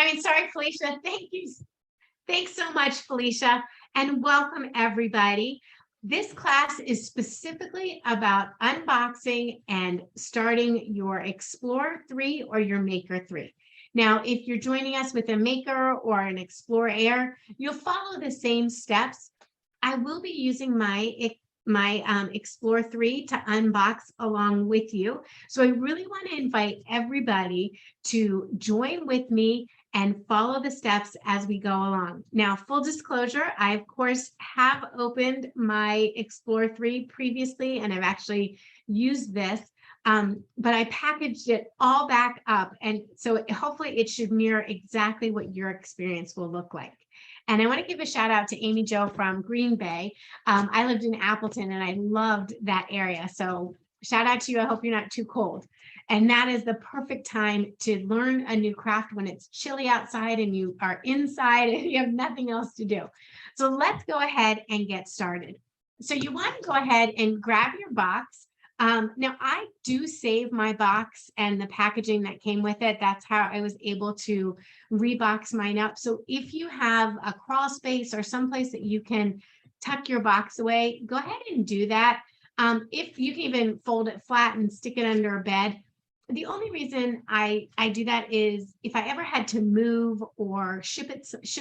Sorry, Felicia. Thank you. Thanks so much, Felicia, and welcome everybody. This class is specifically about unboxing and starting your Explorer 3 or your Maker 3. Now, if you're joining us with a Maker or an Explorer Air, you'll follow the same steps. I will be using my Explorer 3 to unbox along with you. So I really want to invite everybody to join with me and follow the steps as we go along. Now, full disclosure, I of course have opened my Explorer 3 previously, and I've actually used this, but I packaged it all back up. And so hopefully it should mirror exactly what your experience will look like. And I want to give a shout out to Amy Jo from Green Bay. I lived in Appleton and I loved that area. So shout out to you. I hope you're not too cold. And that is the perfect time to learn a new craft when it's chilly outside and you are inside and you have nothing else to do. So let's go ahead and get started. So you want to go ahead and grab your box. Now I do save my box and the packaging that came with it. That's how I was able to rebox mine up. So if you have a crawl space or someplace that you can tuck your box away, go ahead and do that. If you can even fold it flat and stick it under a bed. The only reason I do that is if I ever had to move or ship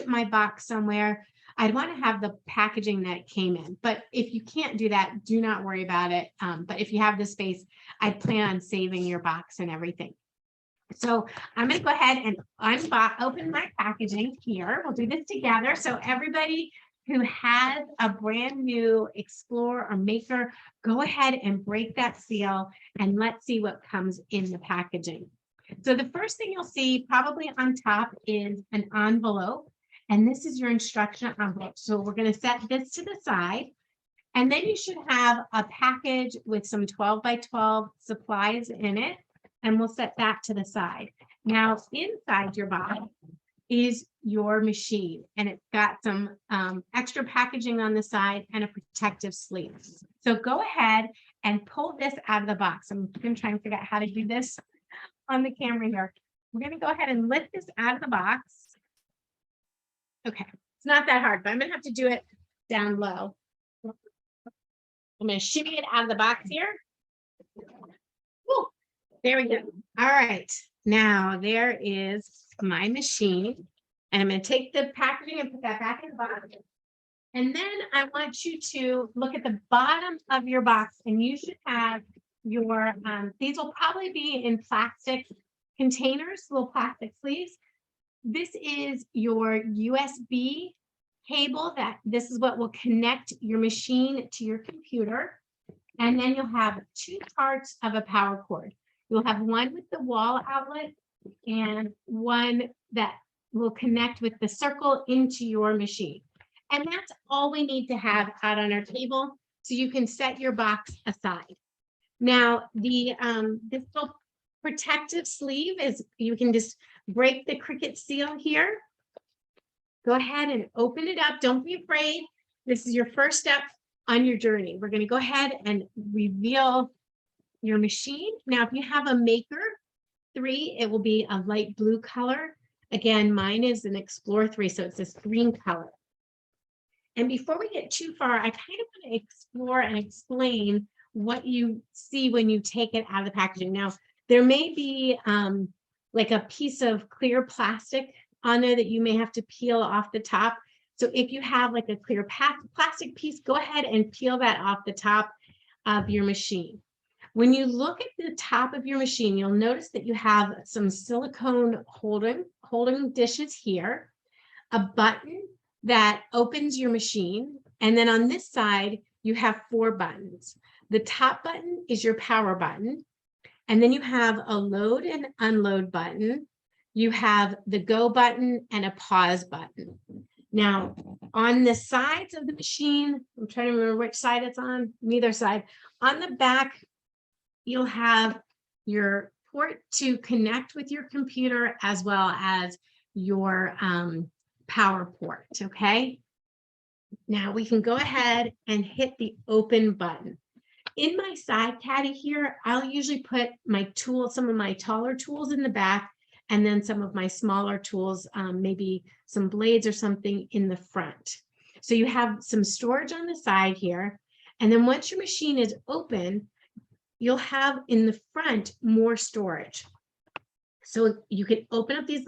my box somewhere, I'd want to have the packaging that it came in. But if you can't do that, do not worry about it. But if you have the space, I'd plan on saving your box and everything. So I'm going to go ahead and open my packaging here. We'll do this together. So everybody who has a brand new Explorer or Maker, go ahead and break that seal and let's see what comes in the packaging. So the first thing you'll see probably on top is an envelope, and this is your instruction envelope. So we're going to set this to the side, and then you should have a package with some 12 by 12 supplies in it, and we'll set that to the side. Now inside your box is your machine, and it's got some extra packaging on the side and a protective sleeve. So go ahead and pull this out of the box. I'm going to try and figure out how to do this on the camera here. We're going to go ahead and lift this out of the box. Okay, it's not that hard, but I'm going to have to do it down low. I'm going to shimmy it out of the box here. Woo, there we go. All right, now there is my machine, and I'm going to take the packaging and put that back in the box. And then I want you to look at the bottom of your box, and you should have your, these will probably be in plastic containers, little plastic sleeves. This is your USB cable this is what will connect your machine to your computer. And then you'll have two parts of a power cord. You'll have one with the wall outlet and one that will connect with the circle into your machine. And that's all we need to have out on our table, so you can set your box aside. Now, this little protective sleeve is, you can just break the Cricut seal here. Go ahead and open it up. Don't be afraid. This is your first step on your journey. We're going to go ahead and reveal your machine. Now, if you have a Maker 3, it will be a light blue color. Again, mine is an Explorer 3, so it's this green color. And before we get too far, I kind of want to explore and explain what you see when you take it out of the packaging. Now, there may be like a piece of clear plastic on there that you may have to peel off the top. So if you have like a clear plastic piece, go ahead and peel that off the top of your machine. When you look at the top of your machine, you'll notice that you have some silicone holding dishes here, a button that opens your machine, and then on this side, you have 4 buttons. The top button is your power button, and then you have a load and unload button. You have the go button and a pause button. Now, on the sides of the machine, I'm trying to remember which side it's on, neither side. On the back, you'll have your port to connect with your computer as well as your power port, okay? Now we can go ahead and hit the open button. In my side caddy here, I'll usually put my tools, some of my taller tools in the back, and then some of my smaller tools, maybe some blades or something in the front. So you have some storage on the side here. And then once your machine is open, you'll have in the front more storage. So you can open up these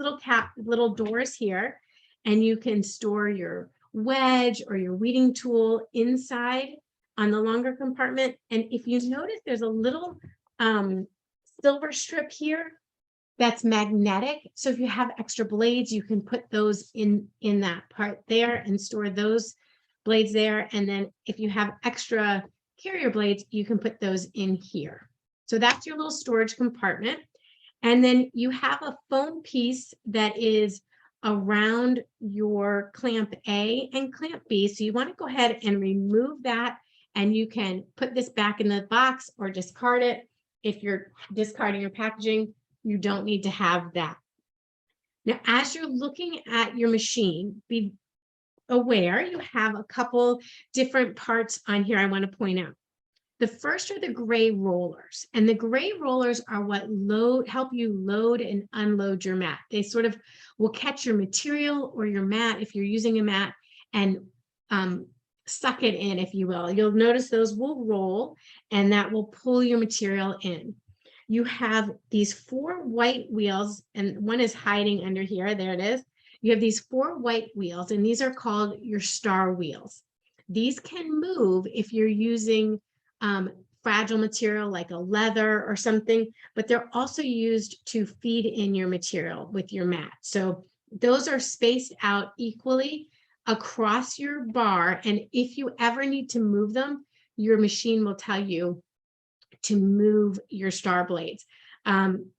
little doors here, and you can store your wedge or your weeding tool inside on the longer compartment. And if you notice, there's a little silver strip here that's magnetic. So if you have extra blades, you can put those in that part there and store those blades there. And then if you have extra carrier blades, you can put those in here. So that's your little storage compartment. And then you have a foam piece that is around your clamp A and clamp B. So you want to go ahead and remove that, and you can put this back in the box or discard it. If you're discarding your packaging, you don't need to have that. Now, as you're looking at your machine, be aware you have a couple different parts on here I want to point out. The first are the gray rollers, and the gray rollers are what help you load and unload your mat. They sort of will catch your material or your mat if you're using a mat and suck it in, if you will. You'll notice those will roll, and that will pull your material in. You have these 4 white wheels, and one is hiding under here. There it is. You have these 4 white wheels, and these are called your star wheels. These can move if you're using fragile material like a leather or something, but they're also used to feed in your material with your mat. So those are spaced out equally across your bar. And if you ever need to move them, your machine will tell you to move your star blades.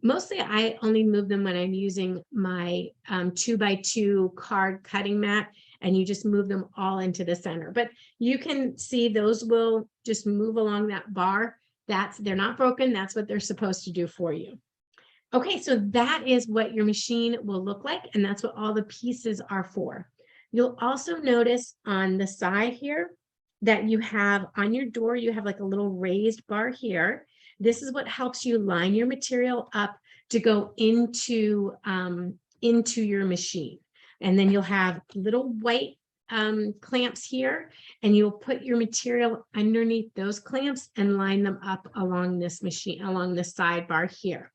Mostly I only move them when I'm using my 2x2 card cutting mat, and you just move them all into the center. But you can see those will just move along that bar. They're not broken. That's what they're supposed to do for you. Okay, so that is what your machine will look like, and that's what all the pieces are for. You'll also notice on the side here that you have on your door, you have like a little raised bar here. This is what helps you line your material up to go into your machine. And then you'll have little white clamps here, and you'll put your material underneath those clamps and line them up along this machine, along the sidebar here.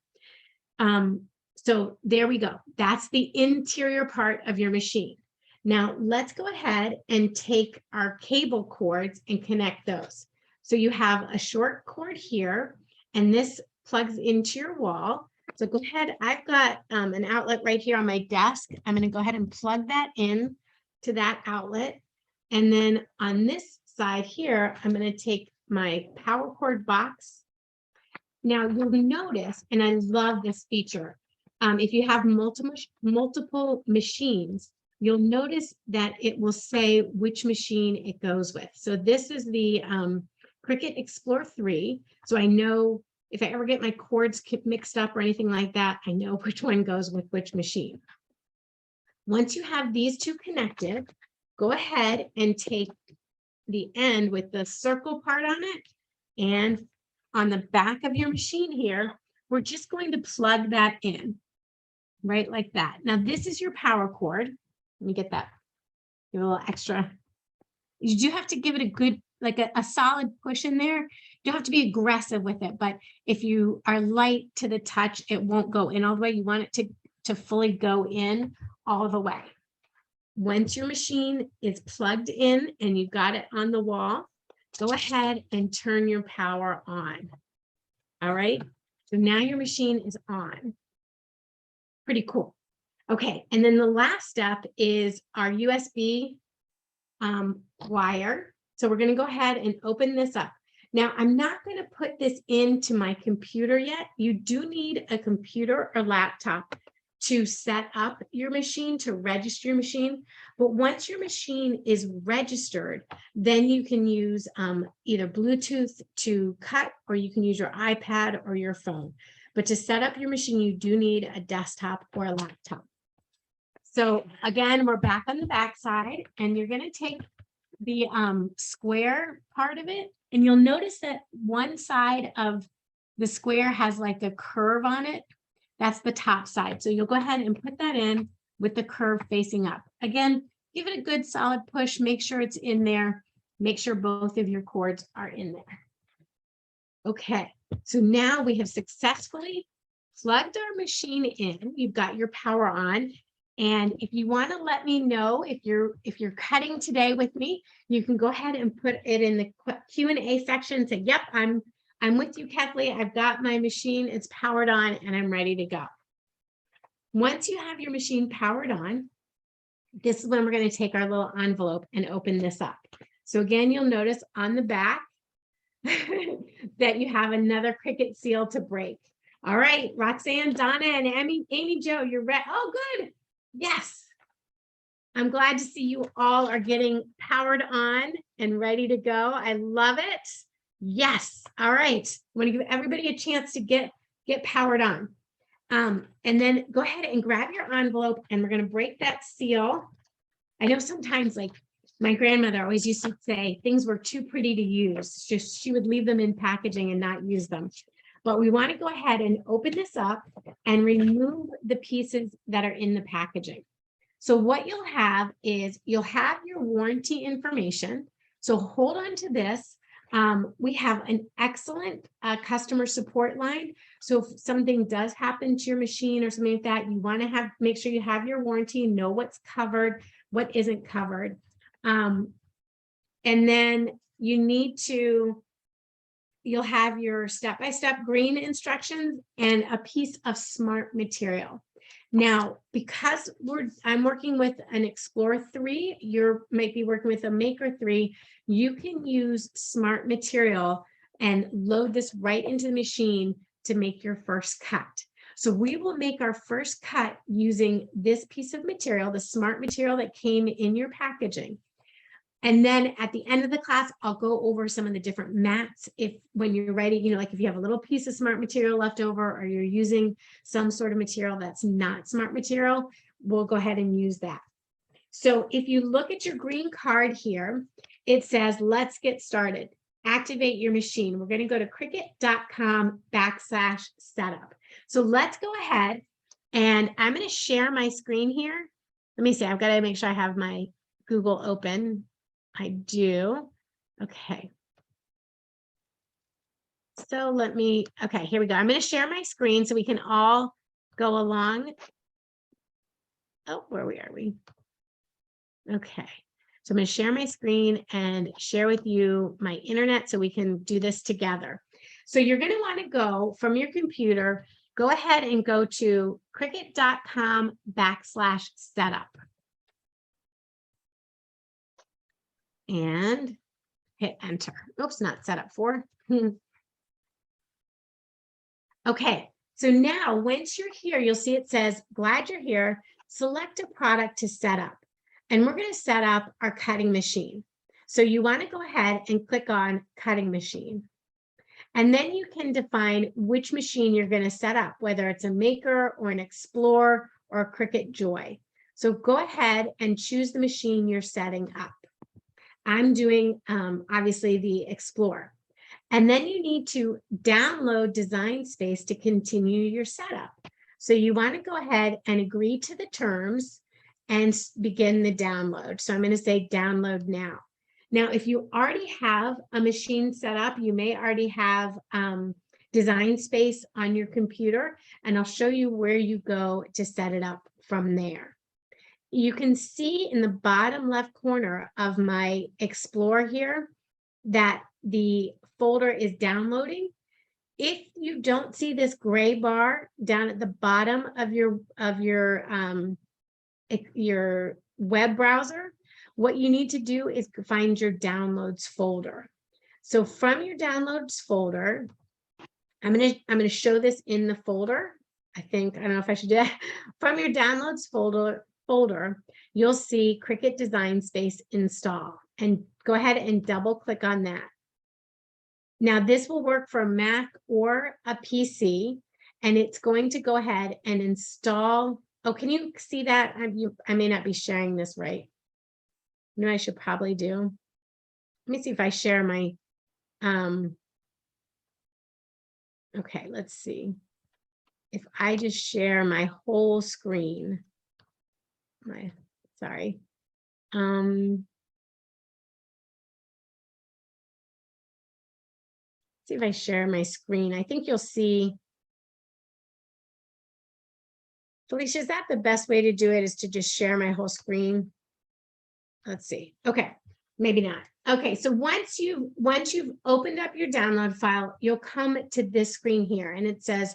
So there we go. That's the interior part of your machine. Now let's go ahead and take our cable cords and connect those. So you have a short cord here, and this plugs into your wall. So go ahead, I've got an outlet right here on my desk. I'm going to go ahead and plug that in to that outlet. And then on this side here, I'm going to take my power cord box. Now you'll notice, and I love this feature, if you have multiple machines, you'll notice that it will say which machine it goes with. So this is the Cricut Explore 3. So I know if I ever get my cords mixed up or anything like that, I know which one goes with which machine. Once you have these two connected, go ahead and take the end with the circle part on it, and on the back of your machine here, we're just going to plug that in, right like that. Now this is your power cord. Let me get that, give it a little extra. You do have to give it a good, like a solid push in there. You don't have to be aggressive with it, but if you are light to the touch, it won't go in all the way. You want it to fully go in all the way. Once your machine is plugged in and you've got it on the wall, go ahead and turn your power on. All right, so now your machine is on. Pretty cool. Okay, and then the last step is our USB wire. So we're going to go ahead and open this up. Now, I'm not going to put this into my computer yet. You do need a computer or laptop to set up your machine, to register your machine. But once your machine is registered, then you can use either Bluetooth to cut, or you can use your iPad or your phone. But to set up your machine, you do need a desktop or a laptop. So again, we're back on the back side, and you're going to take the square part of it, and you'll notice that one side of the square has like a curve on it. That's the top side. So you'll go ahead and put that in with the curve facing up. Again, give it a good solid push. Make sure it's in there. Make sure both of your cords are in there. Okay, so now we have successfully plugged our machine in. You've got your power on. And if you want to let me know if you're cutting today with me, you can go ahead and put it in the Q&A section and say, yep, I'm with you, Kathleen. I've got my machine, it's powered on, and I'm ready to go. Once you have your machine powered on, this is when we're going to take our little envelope and open this up. So again, you'll notice on the back that you have another Cricut seal to break. All right, Roxanne, Donna, and Amy Jo, you're ready. Oh, good. Yes. I'm glad to see you all are getting powered on and ready to go. I love it. Yes. All right. I want to give everybody a chance to get powered on. And then go ahead and grab your envelope, and we're going to break that seal. I know sometimes, like, my grandmother always used to say things were too pretty to use. Just she would leave them in packaging and not use them. But we want to go ahead and open this up and remove the pieces that are in the packaging. So what you'll have is you'll have your warranty information. So hold on to this. We have an excellent customer support line. So if something does happen to your machine or something like that, you want to make sure you have your warranty, know what's covered, what isn't covered. And then you'll have your step-by-step green instructions and a piece of smart material. Now, because I'm working with an Explorer 3, you might be working with a Maker 3, you can use smart material and load this right into the machine to make your first cut. So we will make our first cut using this piece of material, the smart material that came in your packaging. And then at the end of the class, I'll go over some of the different mats. When you're ready, like if you have a little piece of smart material left over, or you're using some sort of material that's not smart material, we'll go ahead and use that. So if you look at your green card here, it says, let's get started. Activate your machine. We're going to go to cricut.com/setup. So let's go ahead, and I'm going to share my screen here. Let me see. I've got to make sure I have my Google open. I do. Okay. So okay, here we go. I'm going to share my screen so we can all go along. Oh, where are we? Okay. So I'm going to share my screen and share with you my internet so we can do this together. So you're going to want to go from your computer, go ahead and go to cricut.com/setup. And hit enter. Oops, not setup for. Okay, so now once you're here, you'll see it says, glad you're here. Select a product to set up. And we're going to set up our cutting machine. So you want to go ahead and click on cutting machine. And then you can define which machine you're going to set up, whether it's a Maker or an Explorer or a Cricut Joy. So go ahead and choose the machine you're setting up. I'm doing obviously the Explorer. And then you need to download Design Space to continue your setup. So you want to go ahead and agree to the terms and begin the download. So I'm going to say download now. Now, if you already have a machine set up, you may already have Design Space on your computer, and I'll show you where you go to set it up from there. You can see in the bottom left corner of my Explorer here that the folder is downloading. If you don't see this gray bar down at the bottom of your web browser, what you need to do is find your downloads folder. So from your downloads folder, I'm gonna show this in the folder. I don't know if I should do that. From your downloads folder, you'll see Cricut Design Space install, and go ahead and double click on that. Now this will work for a Mac or a PC, and it's going to go ahead and install. Oh, can you see that? I may not be sharing this right. You know, I should probably do. Let me see if I share my, okay, let's see. if I just share my whole screen, sorry. See if I share my screen. I think you'll see. Felicia, is that the best way to do it, is to just share my whole screen? Let's see. Okay, maybe not. Okay, so once you've opened up your download file, you'll come to this screen here, and it says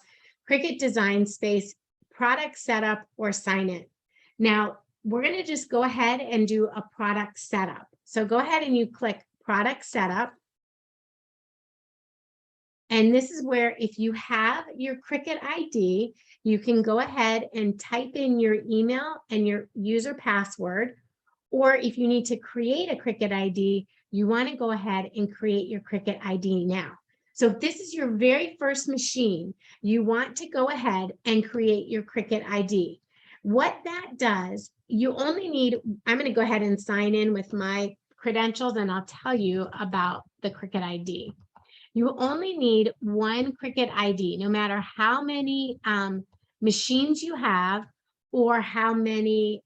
Cricut Design Space, Product Setup, or Sign In. Now, we're going to just go ahead and do a product setup. So go ahead and you click Product Setup. And this is where, if you have your Cricut ID, you can go ahead and type in your email and your user password. Or if you need to create a Cricut ID, you want to go ahead and create your Cricut ID now. So if this is your very first machine, you want to go ahead and create your Cricut ID. What that does, you only need, I'm going to go ahead and sign in with my credentials, and I'll tell you about the Cricut ID. You only need one Cricut ID, no matter how many machines you have or how many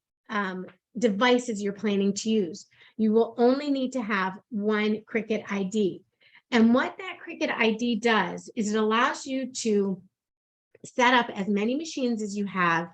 devices you're planning to use. You will only need to have one Cricut ID. And what that Cricut ID does is it allows you to set up as many machines as you have,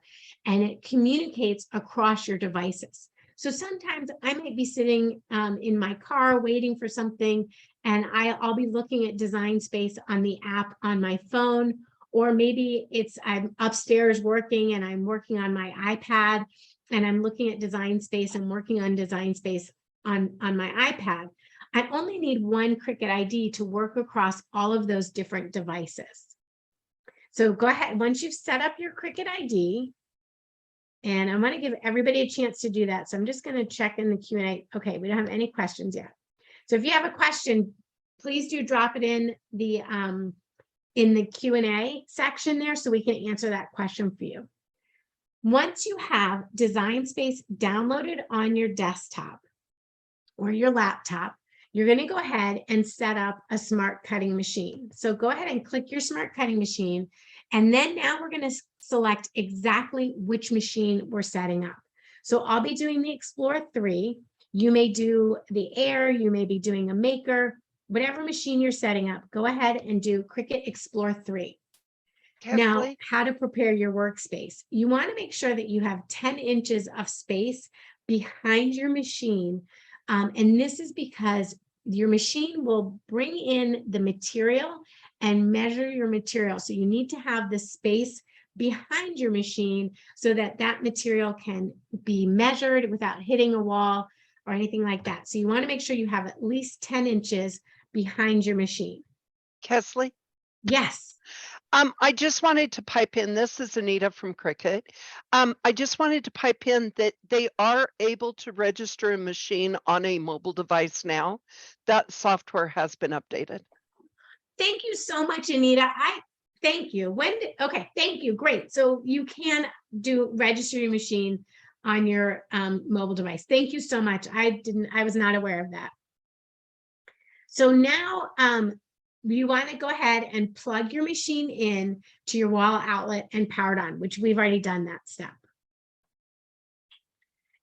and it communicates across your devices. So sometimes I might be sitting in my car waiting for something, and I'll be looking at Design Space on the app on my phone, or maybe I'm upstairs working and I'm working on my iPad and I'm looking at Design Space and working on Design Space on my iPad. I only need one Cricut ID to work across all of those different devices. So go ahead, once you've set up your Cricut ID, and I want to give everybody a chance to do that. So I'm just going to check in the Q&A. Okay, we don't have any questions yet. So if you have a question, please do drop it in the Q&A section there so we can answer that question for you. Once you have Design Space downloaded on your desktop or your laptop, you're going to go ahead and set up a smart cutting machine. So go ahead and click your smart cutting machine. And then now we're going to select exactly which machine we're setting up. So I'll be doing the Explorer 3. You may do the Air, you may be doing a Maker, whatever machine you're setting up, go ahead and do Cricut Explorer 3. Now, how to prepare your workspace. You want to make sure that you have 10 inches of space behind your machine. And this is because your machine will bring in the material and measure your material. So you need to have the space behind your machine so that that material can be measured without hitting a wall or anything like that. So you want to make sure you have at least 10 inches behind your machine. Kesley? Yes. I just wanted to pipe in, this is Anita from Cricut. I just wanted to pipe in that they are able to register a machine on a mobile device now. That software has been updated. Thank you so much, Anita. Thank you. Okay, thank you. Great. So you can register your machine on your mobile device. Thank you so much. I was not aware of that. So now you want to go ahead and plug your machine in to your wall outlet and power it on, which we've already done that step.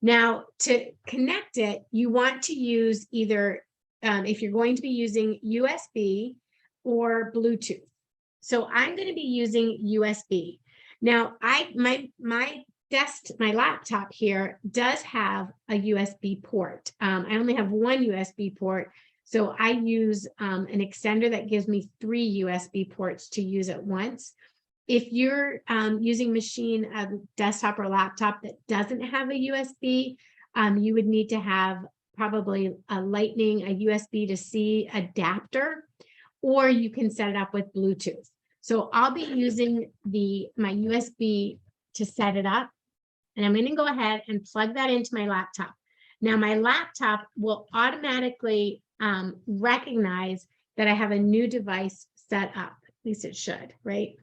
Now, to connect it, you want to use either, if you're going to be using USB or Bluetooth. So I'm going to be using USB. Now, my laptop here does have a USB port. I only have one USB port. So I use an extender that gives me 3 USB ports to use at once. If you're using a desktop or laptop that doesn't have a USB, you would need to have probably a Lightning, a USB to C adapter, or you can set it up with Bluetooth. So I'll be using my USB to set it up, and I'm going to go ahead and plug that into my laptop. Now my laptop will automatically recognize that I have a new device set up. At least it should, right?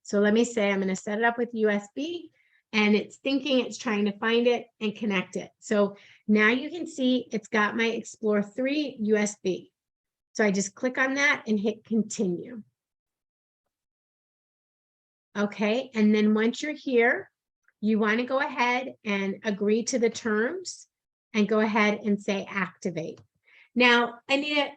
So let me say I'm going to set it up with USB, and it's thinking it's trying to find it and connect it. So now you can see it's got my Explorer 3 USB. So I just click on that and hit continue. Okay, and then once you're here, you want to go ahead and agree to the terms and go ahead and say activate. Now, Anita,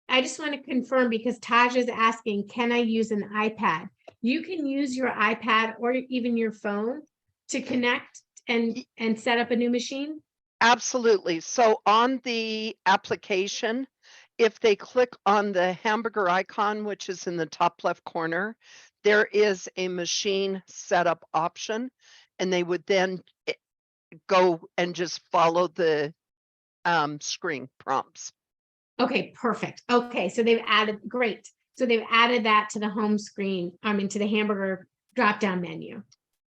I just want to confirm because Taj is asking, can I use an iPad? You can use your iPad or even your phone to connect and set up a new machine? Absolutely. So on the application, if they click on the hamburger icon, which is in the top left corner, there is a machine setup option, and they would then go and just follow the screen prompts. Okay, perfect. Okay, so they've added, great. So they've added that to the home screen, to the hamburger drop-down menu.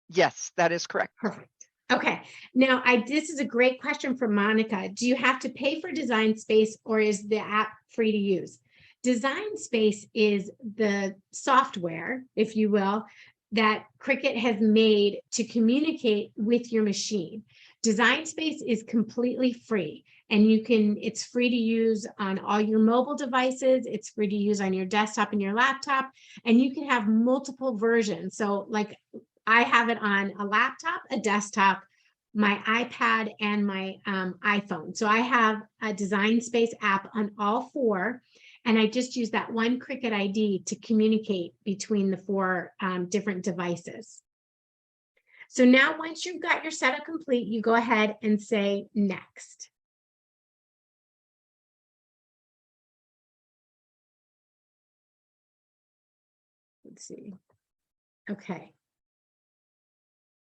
Yes, that is correct. Perfect. Okay, now this is a great question from Monica. Do you have to pay for Design Space or is the app free to use? Design Space is the software, if you will, that Cricut has made to communicate with your machine. Design Space is completely free and it's free to use on all your mobile devices. It's free to use on your desktop and your laptop, and you can have multiple versions. So like I have it on a laptop, a desktop, my iPad, and my iPhone. So I have a Design Space app on all four, and I just use that one Cricut ID to communicate between the four different devices. So now once you've got your setup complete, you go ahead and say next. Let's see. Okay.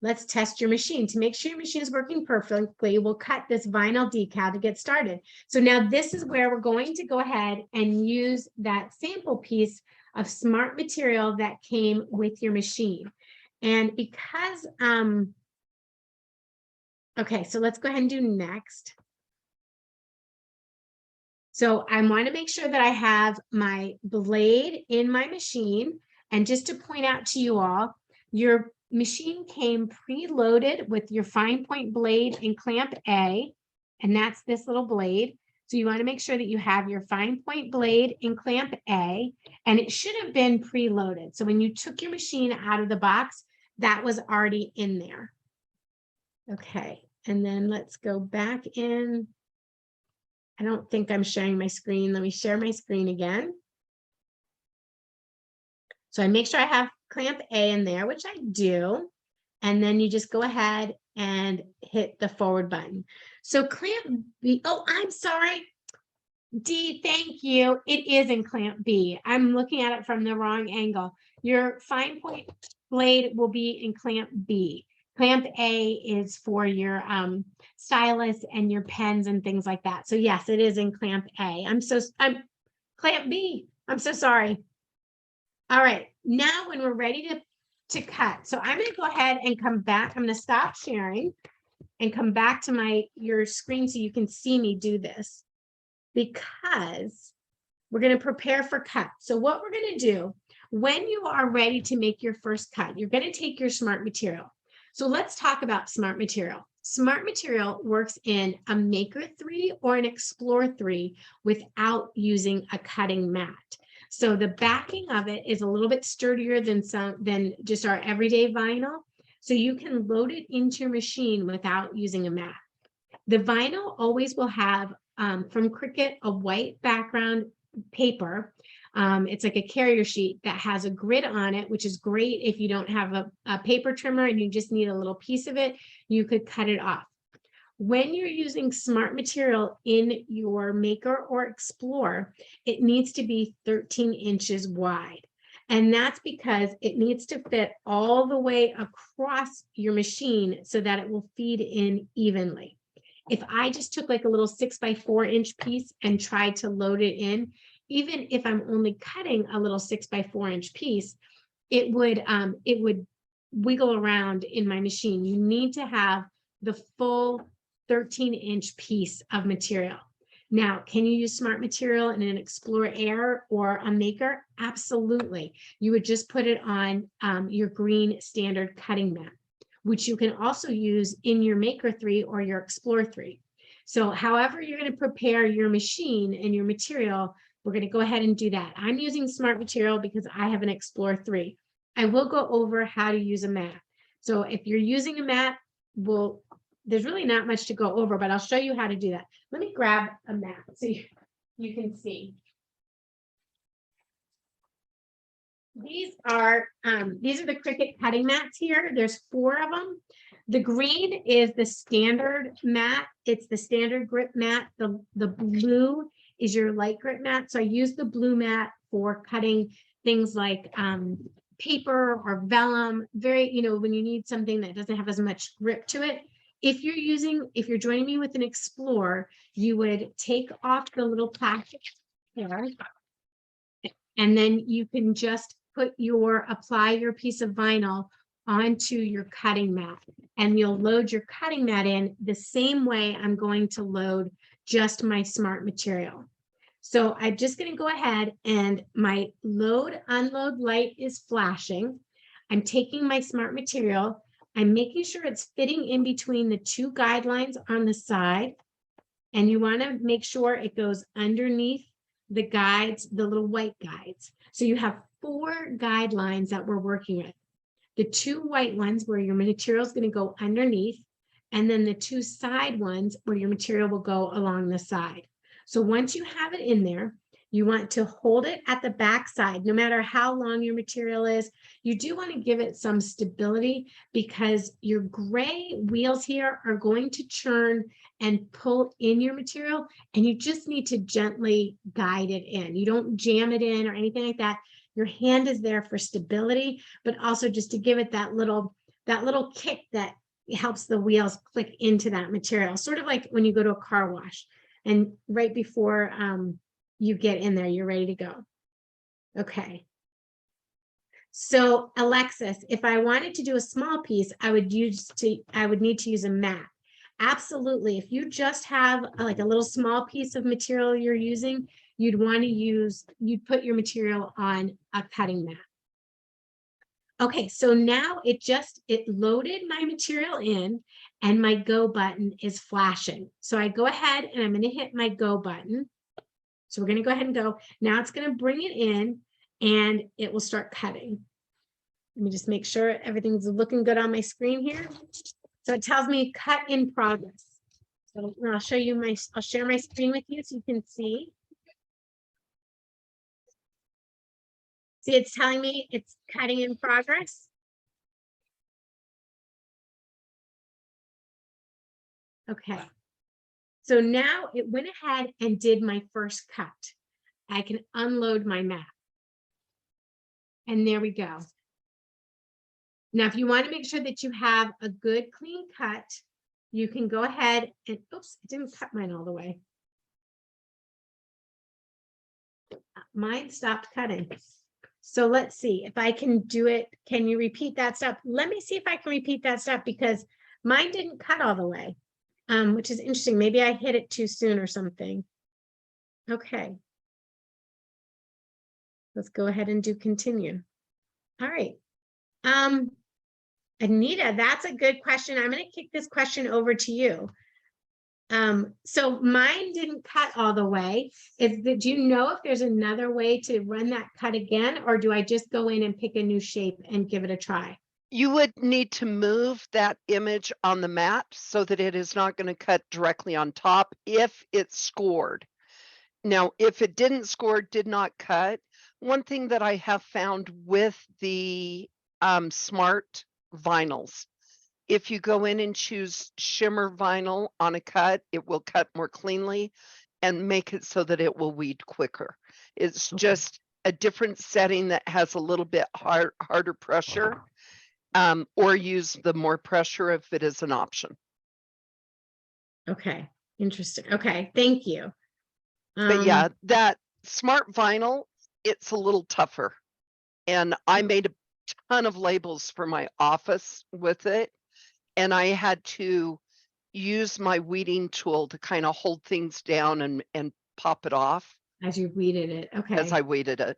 Let's test your machine. To make sure your machine is working perfectly, we'll cut this vinyl decal to get started. So now this is where we're going to go ahead and use that sample piece of smart material that came with your machine. And because, okay, so let's go ahead and do next. So I want to make sure that I have my blade in my machine. And just to point out to you all, your machine came preloaded with your fine point blade and clamp A, and that's this little blade. So you want to make sure that you have your fine point blade and clamp A, and it should have been preloaded. So when you took your machine out of the box, that was already in there. Okay, and then let's go back in. I don't think I'm sharing my screen. Let me share my screen again. So I make sure I have clamp A in there, which I do. And then you just go ahead and hit the forward button. So clamp B, oh, I'm sorry. D, thank you. It is in clamp B. I'm looking at it from the wrong angle. Your fine point blade will be in clamp B. Clamp A is for your stylus and your pens and things like that. So yes, it is in clamp A. I'm clamp B. I'm so sorry. All right, now when we're ready to cut, so I'm going to go ahead and come back. I'm going to stop sharing and come back to your screen so you can see me do this, because we're going to prepare for cut. So what we're going to do when you are ready to make your first cut, you're going to take your smart material. So let's talk about smart material. Smart material works in a Maker 3 or an Explore 3 without using a cutting mat. So the backing of it is a little bit sturdier than just our everyday vinyl. So you can load it into your machine without using a mat. The vinyl always will have from Cricut a white background paper. It's like a carrier sheet that has a grid on it, which is great if you don't have a paper trimmer and you just need a little piece of it, you could cut it off. When you're using smart material in your Maker or Explore, it needs to be 13 inches wide. And that's because it needs to fit all the way across your machine so that it will feed in evenly. If I just took like a little 6x4 inch piece and tried to load it in, even if I'm only cutting a little 6x4 inch piece, it would wiggle around in my machine. You need to have the full 13-inch piece of material. Now, can you use smart material in an Explore Air or a Maker? Absolutely. You would just put it on your green standard cutting mat, which you can also use in your Maker 3 or your Explore 3. So however you're going to prepare your machine and your material, we're going to go ahead and do that. I'm using smart material because I have an Explore 3. I will go over how to use a mat. So if you're using a mat, there's really not much to go over, but I'll show you how to do that. Let me grab a mat so you can see. These are the Cricut cutting mats here. There's 4 of them. The green is the standard mat. It's the standard grip mat. The blue is your light grip mat. So I use the blue mat for cutting things like paper or vellum, very, when you need something that doesn't have as much grip to it. If you're joining me with an Explorer, you would take off the little plastic here, and then you can just apply your piece of vinyl onto your cutting mat, and you'll load your cutting mat in the same way I'm going to load just my smart material. So I'm just going to go ahead, and my load unload light is flashing. I'm taking my smart material. I'm making sure it's fitting in between the 2 guidelines on the side. And you want to make sure it goes underneath the guides, the little white guides. So you have 4 guidelines that we're working with. The 2 white ones where your material is going to go underneath, and then the 2 side ones where your material will go along the side. So once you have it in there, you want to hold it at the back side, no matter how long your material is. You do want to give it some stability, because your gray wheels here are going to churn and pull in your material, and you just need to gently guide it in. You don't jam it in or anything like that. Your hand is there for stability, but also just to give it that little kick that helps the wheels click into that material. Sort of like when you go to a car wash, and right before you get in there, you're ready to go. Okay. So Alexis, if I wanted to do a small piece, I would need to use a mat. Absolutely. If you just have like a little small piece of material you're using, you'd put your material on a cutting mat. Okay, so now it loaded my material in, and my go button is flashing. So I go ahead and I'm going to hit my go button. So we're going to go ahead and go. Now it's going to bring it in, and it will start cutting. Let me just make sure everything's looking good on my screen here. So it tells me cut in progress. So I'll share my screen with you so you can see. See, it's telling me it's cutting in progress. Okay. So now it went ahead and did my first cut. I can unload my mat. And there we go. Now, if you want to make sure that you have a good clean cut, you can go ahead and, oops, it didn't cut mine all the way. Mine stopped cutting. So let's see if I can do it. Can you repeat that step? Let me see if I can repeat that step, because mine didn't cut all the way, which is interesting. Maybe I hit it too soon or something. Okay. Let's go ahead and do continue. All right. Anita, that's a good question. I'm going to kick this question over to you. So mine didn't cut all the way. Do you know if there's another way to run that cut again, or do I just go in and pick a new shape and give it a try? You would need to move that image on the mat so that it is not going to cut directly on top if it's scored. Now, if it did not cut, one thing that I have found with the smart vinyls, if you go in and choose shimmer vinyl on a cut, it will cut more cleanly and make it so that it will weed quicker. It's just a different setting that has a little bit harder pressure, or use the more pressure if it is an option. Okay, interesting. Okay, thank you. But yeah, that smart vinyl, it's a little tougher. And I made a ton of labels for my office with it. And I had to use my weeding tool to kind of hold things down and pop it off. As you weeded it. Okay. As I weeded it.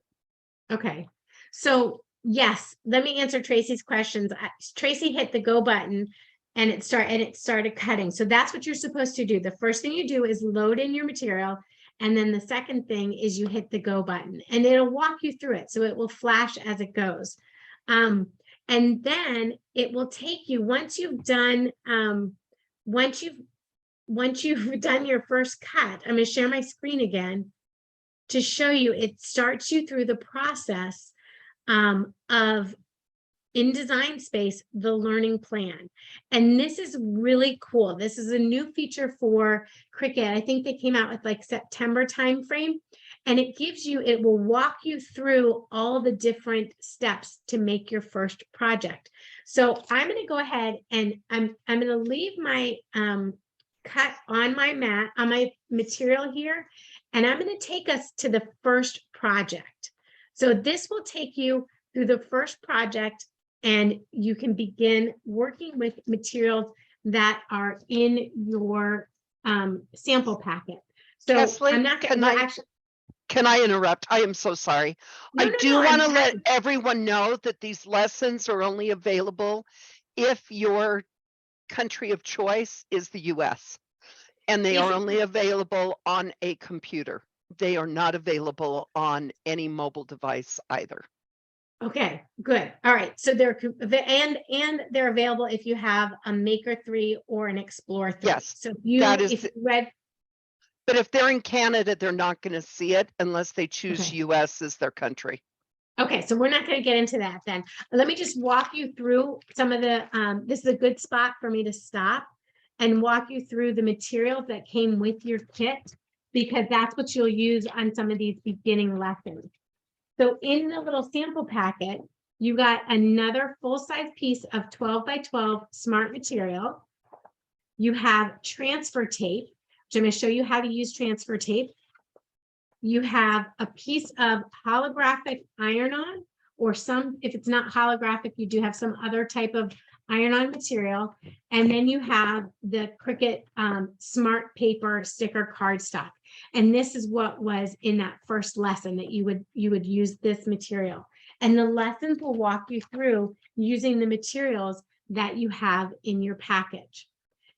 Okay. So yes, let me answer Tracy's questions. Tracy hit the go button, and it started cutting. So that's what you're supposed to do. The first thing you do is load in your material. And then the second thing is you hit the go button, and it'll walk you through it. So it will flash as it goes. And then it will take you, once you've done your first cut, I'm going to share my screen again to show you. It starts you through the process of, in Design Space, the learning plan. And this is really cool. This is a new feature for Cricut. I think they came out with like September timeframe. And it gives you, it will walk you through all the different steps to make your first project. So I'm going to go ahead and I'm going to leave my cut on my mat, on my material here, and I'm going to take us to the first project. So this will take you through the first project, and you can begin working with materials that are in your sample packet. So Kesley, I'm not going to actually. Can I interrupt? I am so sorry. No, I no, do no, want to let everyone know that these lessons are only available if your country of choice is the US, and they are only available on a computer. They are not available on any mobile device either. Okay, good. All right. So they're they're available if you have a Maker 3 or an Explorer 3. Yes, So if you read. But if they're in Canada, they're not going to see it unless they choose Okay. US as their country. Okay, so we're not going to get into that then. Let me just walk you through some of the, this is a good spot for me to stop and walk you through the materials that came with your kit, because that's what you'll use on some of these beginning lessons. So in the little sample packet, you got another full-size piece of 12 by 12 smart material. You have transfer tape, which I'm going to show you how to use transfer tape. You have a piece of holographic iron-on, or some, if it's not holographic, you do have some other type of iron-on material. And then you have the Cricut smart paper sticker cardstock. And this is what was in that first lesson, that you would use this material. And the lessons will walk you through using the materials that you have in your package.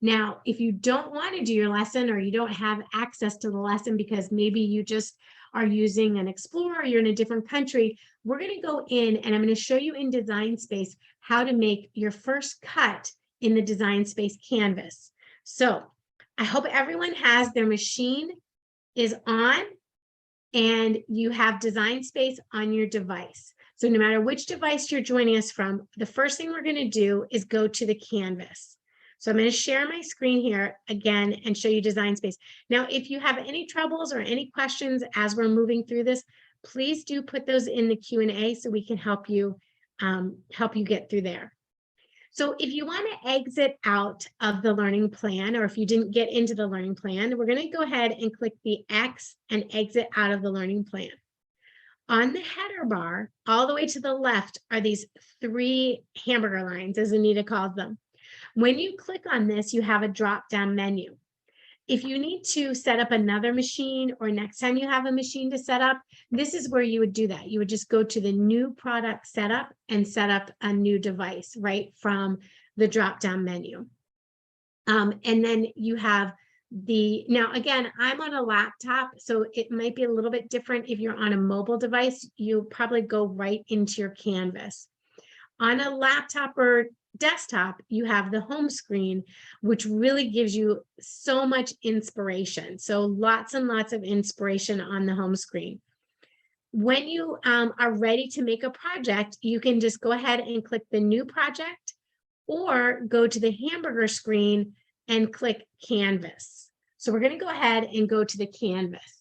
Now, if you don't want to do your lesson, or you don't have access to the lesson because maybe you just are using an Explorer, or you're in a different country, we're going to go in and I'm going to show you in Design Space how to make your first cut in the Design Space canvas. So I hope everyone has their machine is on and you have Design Space on your device. So no matter which device you're joining us from, the first thing we're going to do is go to the canvas. So I'm going to share my screen here again and show you Design Space. Now, if you have any troubles or any questions as we're moving through this, please do put those in the Q&A so we can help you get through there. So if you want to exit out of the learning plan, or if you didn't get into the learning plan, we're going to go ahead and click the X and exit out of the learning plan. On the header bar, all the way to the left, are these 3 hamburger lines, as Anita calls them. When you click on this, you have a drop-down menu. If you need to set up another machine, or next time you have a machine to set up, this is where you would do that. You would just go to the new product setup and set up a new device right from the drop-down menu. And then you have now again, I'm on a laptop, so it might be a little bit different. If you're on a mobile device, you'll probably go right into your canvas. On a laptop or desktop, you have the home screen, which really gives you so much inspiration. So lots and lots of inspiration on the home screen. When you are ready to make a project, you can just go ahead and click the new project, or go to the hamburger screen and click canvas. So we're going to go ahead and go to the canvas.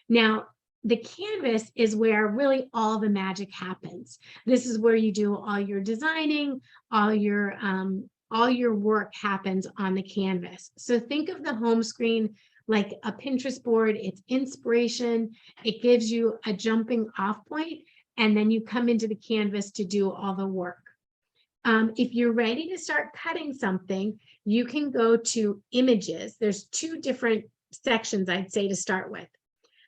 Now, the canvas is where really all the magic happens. This is where you do all your designing, all your work happens on the canvas. So think of the home screen like a Pinterest board. It's inspiration. It gives you a jumping off point, and then you come into the canvas to do all the work. If you're ready to start cutting something, you can go to images. There's 2 different sections I'd say to start with.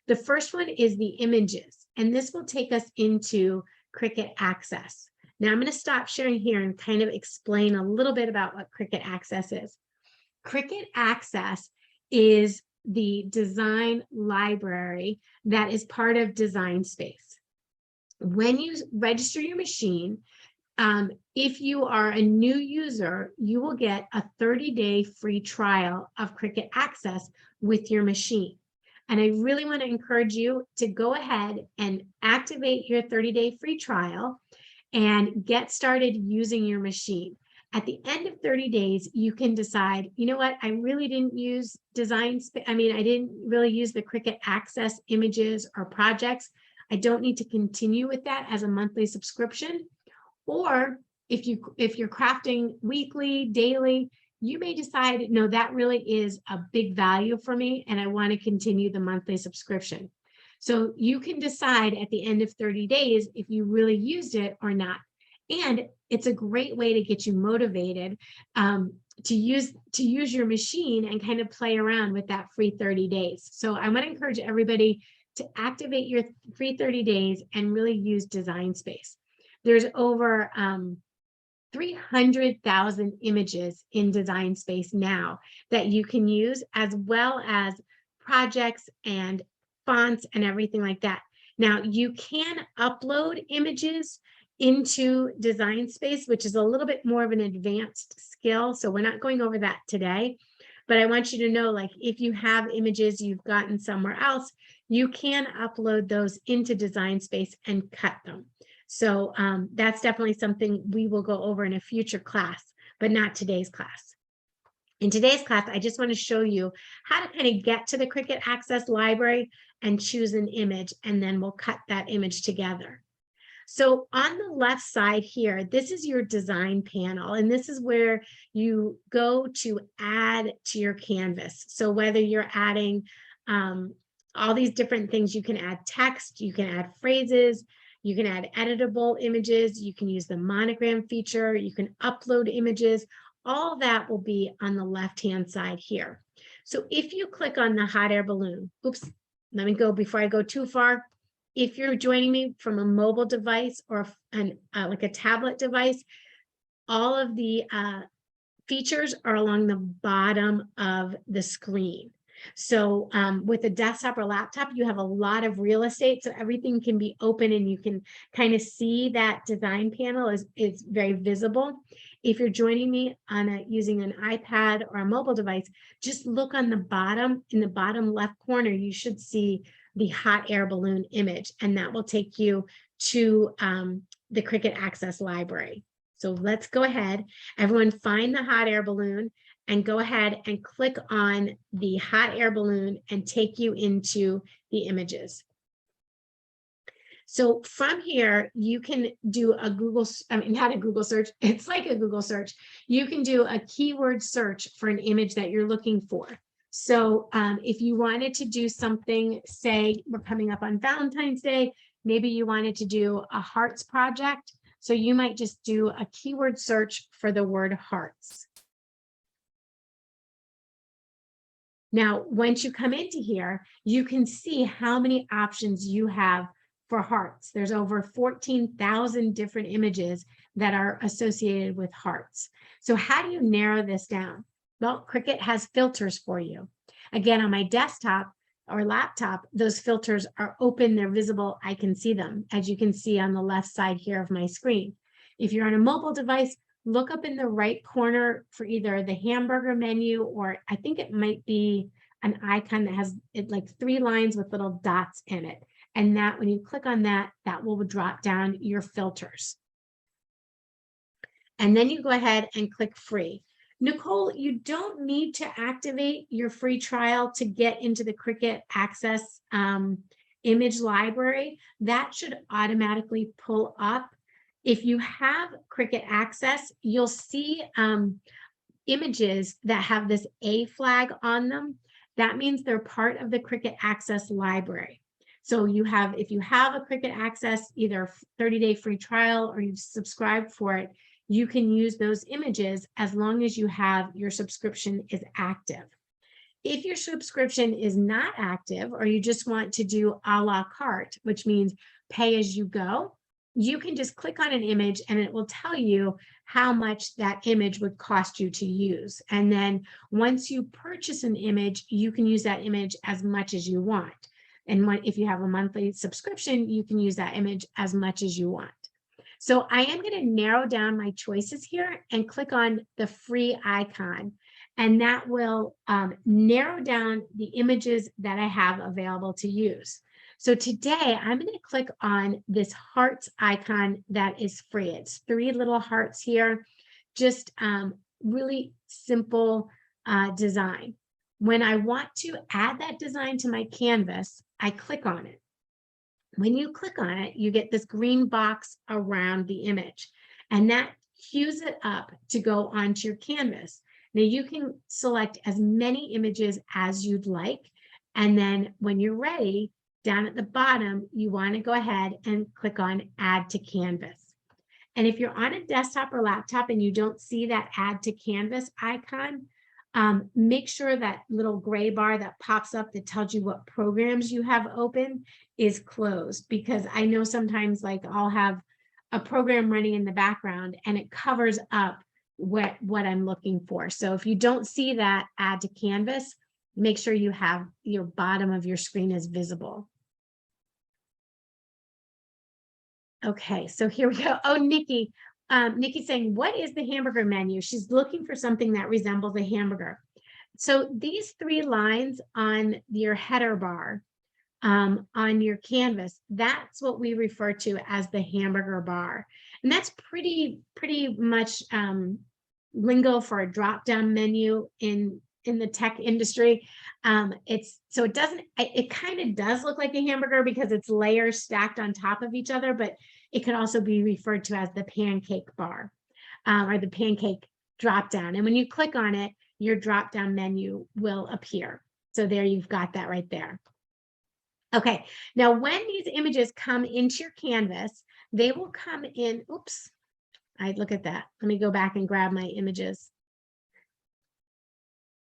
The first one is the images, and this will take us into Cricut Access. Now I'm going to stop sharing here and kind of explain a little bit about what Cricut Access is. Cricut Access is the design library that is part of Design Space. When you register your machine, If you are a new user, you will get a 30-day free trial of Cricut Access with your machine. And I really want to encourage you to go ahead and activate your 30-day free trial and get started using your machine. At the end of 30 days, you can decide, you know what, I really didn't use I didn't really use the Cricut Access images or projects. I don't need to continue with that as a monthly subscription. Or if you're crafting weekly, daily, you may decide, no, that really is a big value for me and I want to continue the monthly subscription. So you can decide at the end of 30 days if you really used it or not. And it's a great way to get you motivated to use your machine and kind of play around with that free 30 days. So I want to encourage everybody to activate your free 30 days and really use Design Space. There's over 300,000 images in Design Space now that you can use, as well as projects and fonts and everything like that. Now, you can upload images into Design Space, which is a little bit more of an advanced skill. So we're not going over that today, but I want you to know, like, if you have images you've gotten somewhere else, you can upload those into Design Space and cut them. So that's definitely something we will go over in a future class, but not today's class. In today's class, I just want to show you how to kind of get to the Cricut Access library and choose an image, and then we'll cut that image together. So on the left side here, this is your design panel, and this is where you go to add to your canvas. So whether you're adding all these different things, you can add text, you can add phrases, you can add editable images, you can use the monogram feature, you can upload images. All that will be on the left-hand side here. So if you click on the hot air balloon, oops, let me go before I go too far. If you're joining me from a mobile device or like a tablet device, all of the features are along the bottom of the screen. So with a desktop or laptop, you have a lot of real estate, so everything can be open and you can kind of see that design panel is very visible. If you're joining me on using an iPad or a mobile device, just look on the bottom, in the bottom left corner, you should see the hot air balloon image, and that will take you to the Cricut Access library. So let's go ahead, everyone find the hot air balloon and go ahead and click on the hot air balloon and take you into the images. So from here, you can do a not a Google search, it's like a Google search. You can do a keyword search for an image that you're looking for. So if you wanted to do something, say we're coming up on Valentine's Day, maybe you wanted to do a hearts project. So you might just do a keyword search for the word hearts. Now, once you come into here, you can see how many options you have for hearts. There's over 14,000 different images that are associated with hearts. So how do you narrow this down? Well, Cricut has filters for you. Again, on my desktop or laptop, those filters are open, they're visible, I can see them, as you can see on the left side here of my screen. If you're on a mobile device, look up in the right corner for either the hamburger menu, or I think it might be an icon that has like 3 lines with little dots in it. And that when you click on that, that will drop down your filters. And then you go ahead and click free. Nicole, you don't need to activate your free trial to get into the Cricut Access image library. That should automatically pull up. If you have Cricut Access, you'll see images that have this A flag on them. That means they're part of the Cricut Access library. So if you have a Cricut Access, either 30-day free trial or you've subscribed for it, you can use those images as long as you have your subscription is active. If your subscription is not active, or you just want to do a la carte, which means pay as you go, you can just click on an image and it will tell you how much that image would cost you to use. And then once you purchase an image, you can use that image as much as you want. And if you have a monthly subscription, you can use that image as much as you want. So I am going to narrow down my choices here and click on the free icon. And that will narrow down the images that I have available to use. So today I'm going to click on this hearts icon that is free. It's 3 little hearts here, just really simple design. When I want to add that design to my canvas, I click on it. When you click on it, you get this green box around the image, and that cues it up to go onto your canvas. Now you can select as many images as you'd like, and then when you're ready, down at the bottom, you want to go ahead and click on Add to Canvas. And if you're on a desktop or laptop and you don't see that Add to Canvas icon, make sure that little gray bar that pops up that tells you what programs you have open is closed, because I know sometimes like I'll have a program running in the background and it covers up what I'm looking for. So if you don't see that Add to Canvas, make sure you have your bottom of your screen is visible. Okay, so here we go. Oh, Nikki. Nikki's saying, what is the hamburger menu? She's looking for something that resembles a hamburger. So these 3 lines on your header bar on your canvas, that's what we refer to as the hamburger bar. And that's pretty much lingo for a drop-down menu in the tech industry. It kind of does look like a hamburger because it's layers stacked on top of each other, but it could also be referred to as the pancake bar or the pancake drop down. And when you click on it, your drop down menu will appear. So there you've got that right there. Okay, now when these images come into your canvas, they will come in. Oops, I look at that. Let me go back and grab my images.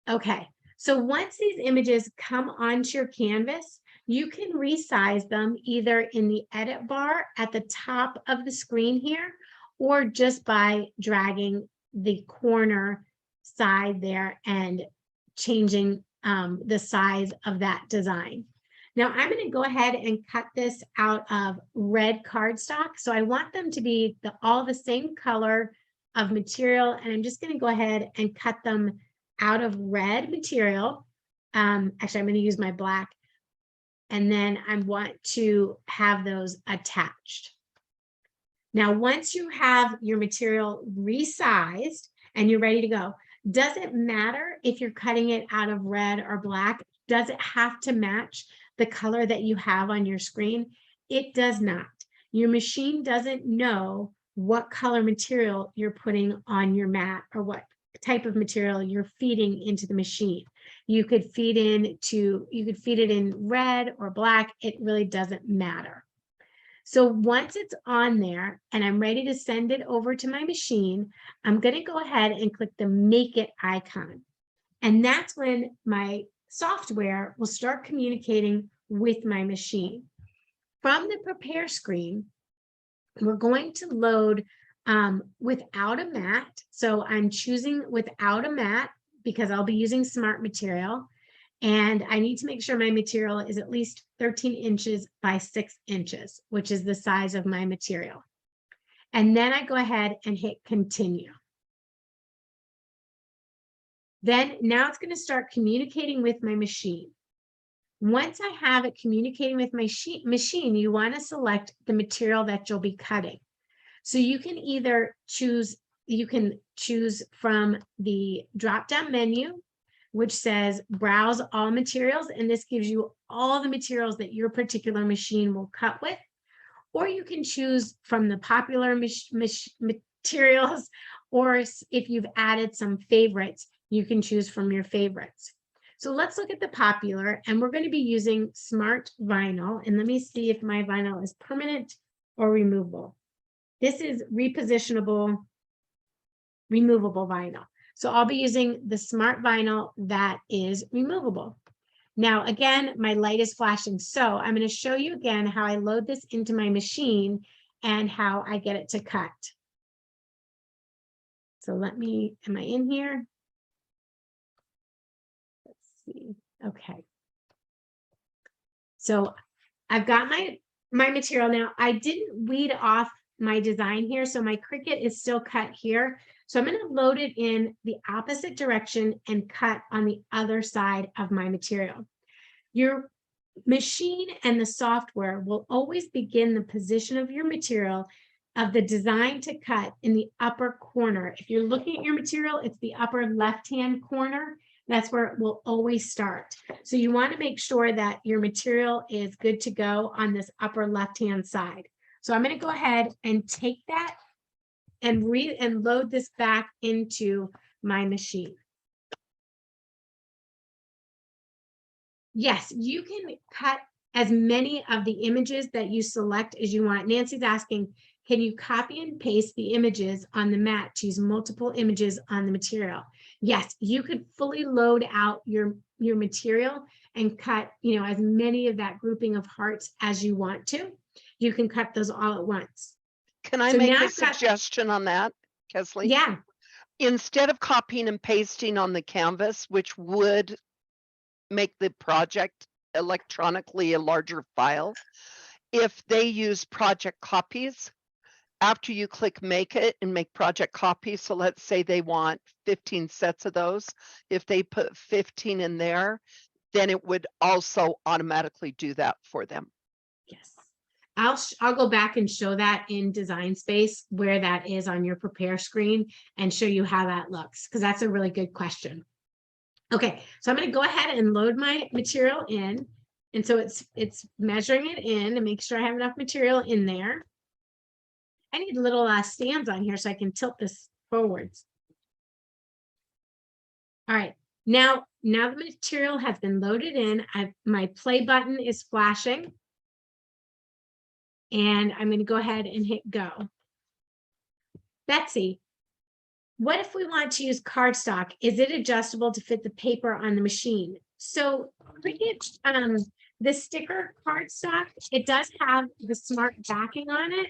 Okay, so once these images come onto your canvas, you can resize them either in the edit bar at the top of the screen here, or just by dragging the corner side there and changing the size of that design. Now I'm going to go ahead and cut this out of red cardstock. So I want them to be all the same color of material, and I'm just going to go ahead and cut them out of red material. Actually, I'm going to use my black, and then I want to have those attached. Now, once you have your material resized and you're ready to go, does it matter if you're cutting it out of red or black? Does it have to match the color that you have on your screen? It does not. Your machine doesn't know what color material you're putting on your mat or what type of material you're feeding into the machine. You could feed it in red or black. It really doesn't matter. So once it's on there and I'm ready to send it over to my machine, I'm going to go ahead and click the Make It icon. And that's when my software will start communicating with my machine. From the Prepare screen, we're going to load without a mat. So I'm choosing without a mat because I'll be using smart material. And I need to make sure my material is at least 13 inches by 6 inches, which is the size of my material. And then I go ahead and hit continue. Then now it's going to start communicating with my machine. Once I have it communicating with my machine, you want to select the material that you'll be cutting. So you can either choose from the drop-down menu, which says browse all materials, and this gives you all the materials that your particular machine will cut with, or you can choose from the popular materials, or if you've added some favorites, you can choose from your favorites. So let's look at the popular, and we're going to be using smart vinyl, and let me see if my vinyl is permanent or removable. This is repositionable, removable vinyl. So I'll be using the smart vinyl that is removable. Now, again, my light is flashing. So I'm going to show you again how I load this into my machine and how I get it to cut. So am I in here? Let's see. Okay. So I've got my material now. I didn't weed off my design here. So my Cricut is still cut here. So I'm going to load it in the opposite direction and cut on the other side of my material. Your machine and the software will always begin the position of your material of the design to cut in the upper corner. If you're looking at your material, it's the upper left-hand corner. That's where it will always start. So you want to make sure that your material is good to go on this upper left-hand side. So I'm going to go ahead and take that and load this back into my machine. Yes, you can cut as many of the images that you select as you want. Nancy's asking, can you copy and paste the images on the mat to use multiple images on the material? Yes, you could fully load out your material and cut, as many of that grouping of hearts as you want to. You can cut those all at once. Can I make a suggestion on that, Kesley? Yeah. Instead of copying and pasting on the canvas, which would make the project electronically a larger file, if they use project copies, after you click make it and make project copies, so let's say they want 15 sets of those, if they put 15 in there, then it would also automatically do that for them. Yes. I'll go back and show that in Design Space where that is on your prepare screen and show you how that looks, because that's a really good question. Okay, so I'm going to go ahead and load my material in. And so it's measuring it in to make sure I have enough material in there. I need little stands on here so I can tilt this forwards. All right, now the material has been loaded in. My play button is flashing. And I'm going to go ahead and hit go. Betsy, what if we want to use cardstock? Is it adjustable to fit the paper on the machine? So the sticker cardstock, it does have the smart backing on it,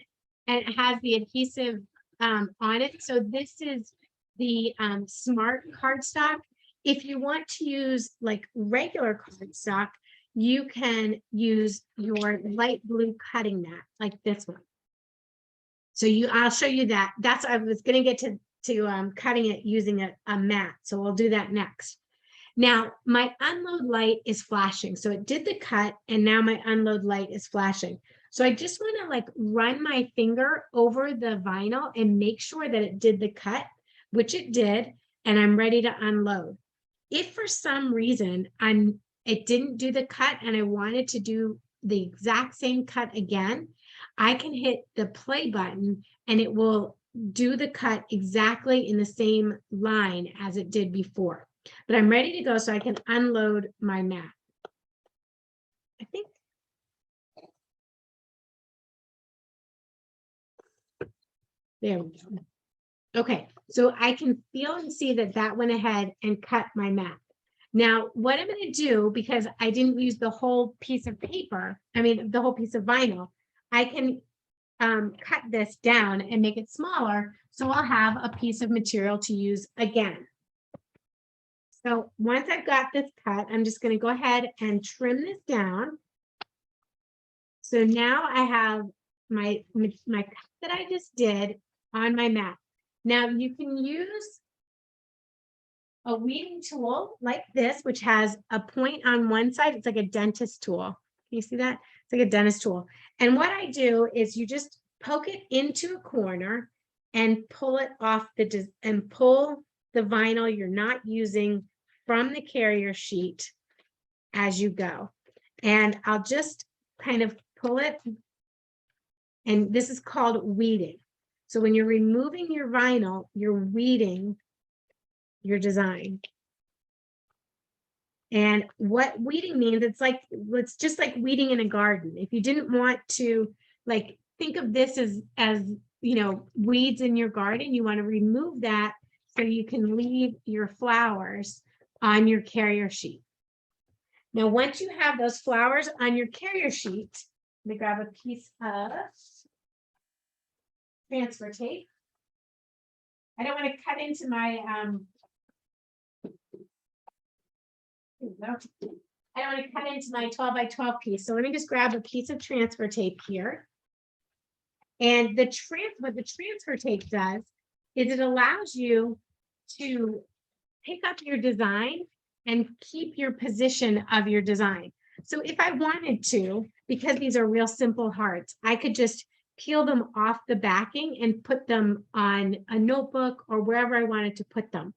and it has the adhesive on it. So this is the smart cardstock. If you want to use like regular cardstock, you can use your light blue cutting mat like this one. So I'll show you that. I was going to get to cutting it using a mat. So we'll do that next. Now my unload light is flashing. So it did the cut and now my unload light is flashing. So I just want to like run my finger over the vinyl and make sure that it did the cut, which it did, and I'm ready to unload. If for some reason it didn't do the cut and I wanted to do the exact same cut again, I can hit the play button and it will do the cut exactly in the same line as it did before. But I'm ready to go so I can unload my mat. I think. There we go. Okay, so I can feel and see that went ahead and cut my mat. Now, what I'm going to do, because I didn't use the whole piece of paper, the whole piece of vinyl, I can cut this down and make it smaller, so I'll have a piece of material to use again. So once I've got this cut, I'm just going to go ahead and trim this down. So now I have my cut that I just did on my mat. Now you can use a weeding tool like this, which has a point on one side. It's like a dentist tool. Can you see that? It's like a dentist tool. And what I do is you just poke it into a corner and pull it off and pull the vinyl you're not using from the carrier sheet as you go. And I'll just kind of pull it. And this is called weeding. So when you're removing your vinyl, you're weeding your design. And what weeding means, it's just like weeding in a garden. If you didn't want to think of this as weeds in your garden, you want to remove that so you can leave your flowers on your carrier sheet. Now, once you have those flowers on your carrier sheet, let me grab a piece of transfer tape. I don't want to cut into my I don't want to cut into my 12 by 12 piece. So let me just grab a piece of transfer tape here. And what the transfer tape does is it allows you to pick up your design and keep your position of your design. So if I wanted to, because these are real simple hearts, I could just peel them off the backing and put them on a notebook or wherever I wanted to put them.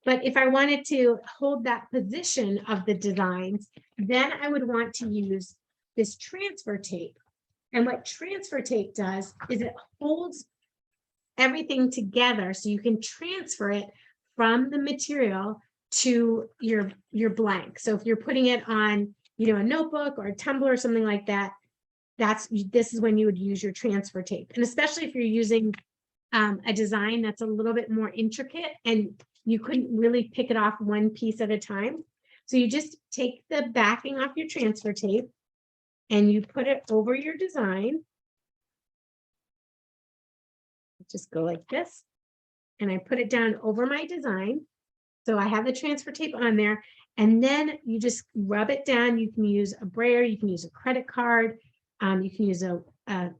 But if I wanted to hold that position of the designs, then I would want to use this transfer tape. And what transfer tape does is it holds everything together so you can transfer it from the material to your blank. So if you're putting it on, a notebook or a tumbler or something like that, this is when you would use your transfer tape. And especially if you're using a design that's a little bit more intricate and you couldn't really pick it off one piece at a time. So you just take the backing off your transfer tape and you put it over your design. Just go like this. And I put it down over my design. So I have the transfer tape on there. And then you just rub it down. You can use a brayer, you can use a credit card, you can use can't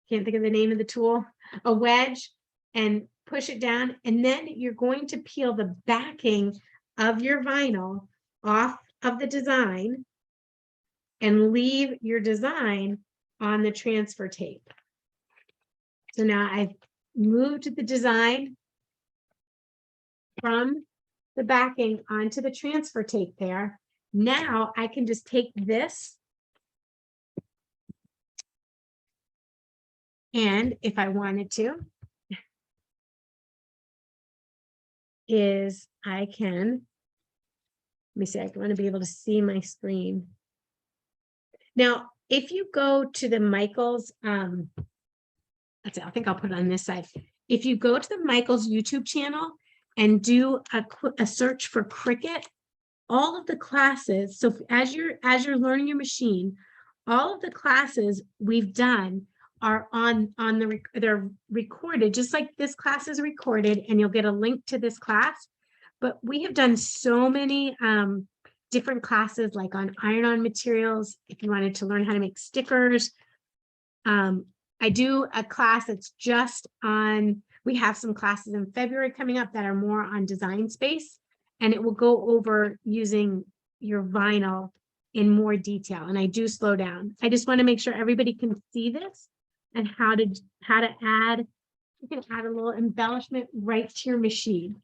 think of the name of the tool, a wedge, and push it down. And then you're going to peel the backing of your vinyl off of the design and leave your design on the transfer tape. So now I've moved the design from the backing onto the transfer tape there. Now I can just take this, and if I wanted to, I can, let me see, I want to be able to see my screen. Now, if you go to the Michaels, I think I'll put it on this side. If you go to the Michaels YouTube channel and do a search for Cricut, all of the classes, so as you're learning your machine, all of the classes we've done are they're recorded, just like this class is recorded, and you'll get a link to this class. But we have done so many different classes, like on iron-on materials, if you wanted to learn how to make stickers. I do a class that's just on, we have some classes in February coming up that are more on design space, and it will go over using your vinyl in more detail. And I do slow down. I just want to make sure everybody can see this and how to add, you can add a little embellishment right to your machine.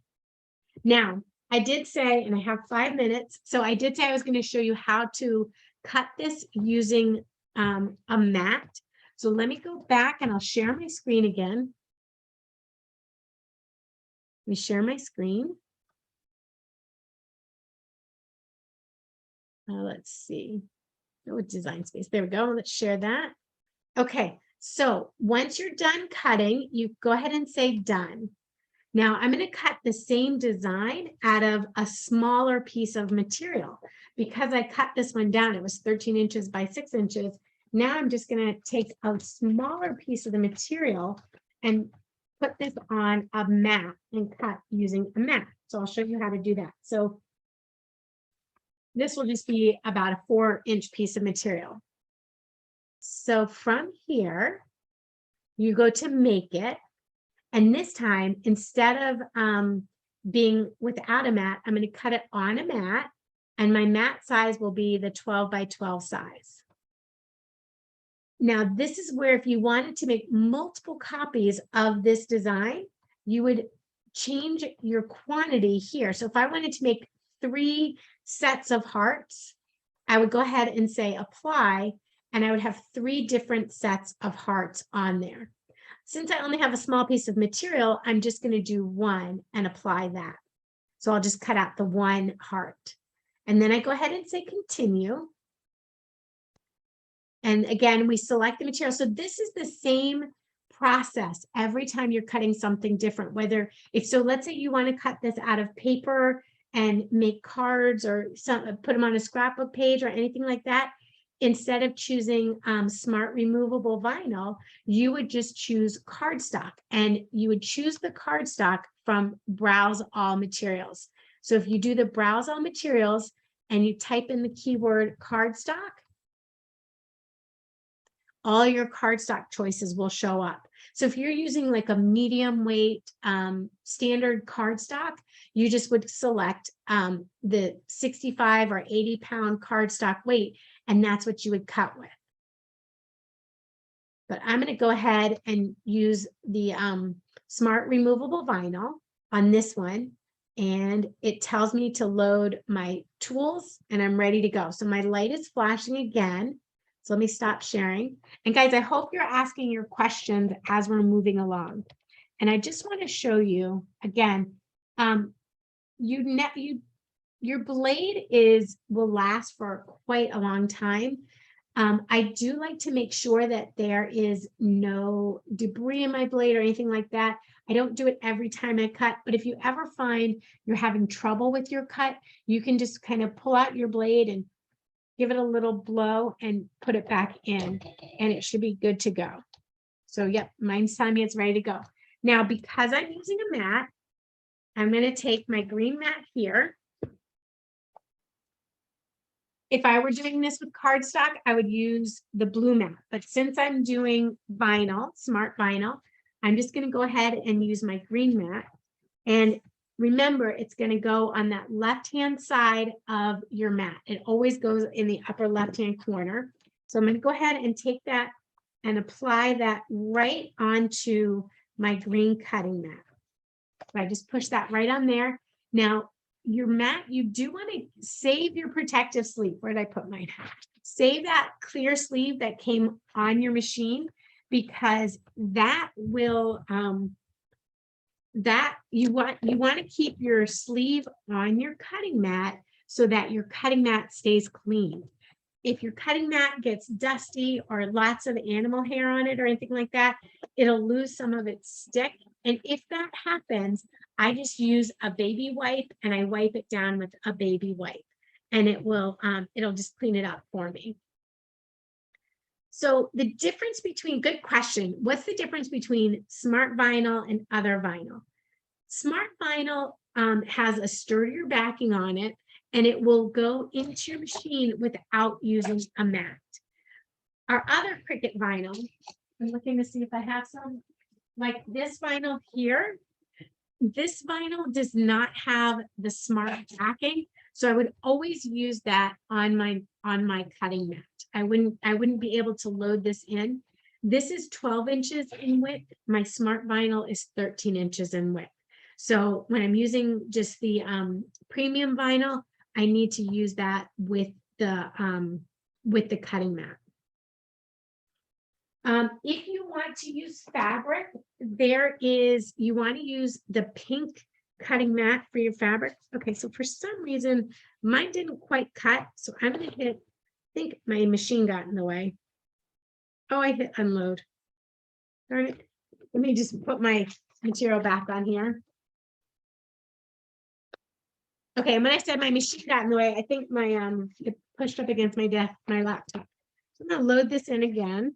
Now, I did say, and I have 5 minutes, so I did say I was going to show you how to cut this using a mat. So let me go back and I'll share my screen again. Let me share my screen. Let's see. Oh, design space. There we go. Let's share that. Okay. So once you're done cutting, you go ahead and say done. Now I'm going to cut the same design out of a smaller piece of material. Because I cut this one down, it was 13 inches by 6 inches. Now I'm just going to take a smaller piece of the material and put this on a mat and cut using a mat. So I'll show you how to do that. So this will just be about a 4-inch piece of material. So from here, you go to make it. And this time, instead of being without a mat, I'm going to cut it on a mat. And my mat size will be the 12 by 12 size. Now, this is where if you wanted to make multiple copies of this design, you would change your quantity here. So if I wanted to make 3 sets of hearts, I would go ahead and say apply, and I would have 3 different sets of hearts on there. Since I only have a small piece of material, I'm just going to do 1 and apply that. So I'll just cut out the 1 heart. And then I go ahead and say continue. And again, we select the material. So this is the same process every time you're cutting something different, whether it's, so let's say you want to cut this out of paper and make cards or put them on a scrapbook page or anything like that. Instead of choosing smart removable vinyl, you would just choose cardstock, and you would choose the cardstock from Browse All Materials. So if you do the Browse All Materials and you type in the keyword cardstock, all your cardstock choices will show up. So if you're using like a medium weight standard cardstock, you just would select the 65 or 80 pound cardstock weight, and that's what you would cut with. But I'm going to go ahead and use the Smart Removable Vinyl on this one. And it tells me to load my tools and I'm ready to go. So my light is flashing again. So let me stop sharing. And guys, I hope you're asking your questions as we're moving along. And I just want to show you again, your blade will last for quite a long time. I do like to make sure that there is no debris in my blade or anything like that. I don't do it every time I cut, but if you ever find you're having trouble with your cut, you can just kind of pull out your blade and give it a little blow and put it back in, and it should be good to go. So yep, mine's telling me it's ready to go. Now, because I'm using a mat, I'm going to take my green mat here. If I were doing this with cardstock, I would use the blue mat. But since I'm doing vinyl, smart vinyl, I'm just going to go ahead and use my green mat. And remember, it's going to go on that left-hand side of your mat. It always goes in the upper left-hand corner. So I'm going to go ahead and take that and apply that right onto my green cutting mat. So I just push that right on there. Now, your mat, you do want to save your protective sleeve. Where did I put mine? Save that clear sleeve that came on your machine, because that will you want to keep your sleeve on your cutting mat so that your cutting mat stays clean. If your cutting mat gets dusty or lots of animal hair on it or anything like that, it'll lose some of its stick. And if that happens, I just use a baby wipe and I wipe it down with a baby wipe, and it will it'll just clean it up for me. So the difference between, good question, what's the difference between smart vinyl and other vinyl? Smart vinyl has a sturdier backing on it, and it will go into your machine without using a mat. Our other Cricut vinyl, I'm looking to see if I have some, like this vinyl here. This vinyl does not have the smart backing, so I would always use that on my cutting mat. I wouldn't be able to load this in. This is 12 inches in width. My smart vinyl is 13 inches in width. So when I'm using just the premium vinyl, I need to use that with the cutting mat. If you want to use fabric, you want to use the pink cutting mat for your fabric. Okay, so for some reason, mine didn't quite cut. So I'm going to hit, I think my machine got in the way. Oh, I hit unload. Darn it. Let me just put my material back on here. Okay, and when I said my machine got in the way, I think my it pushed up against my desk, my laptop. So I'm going to load this in again.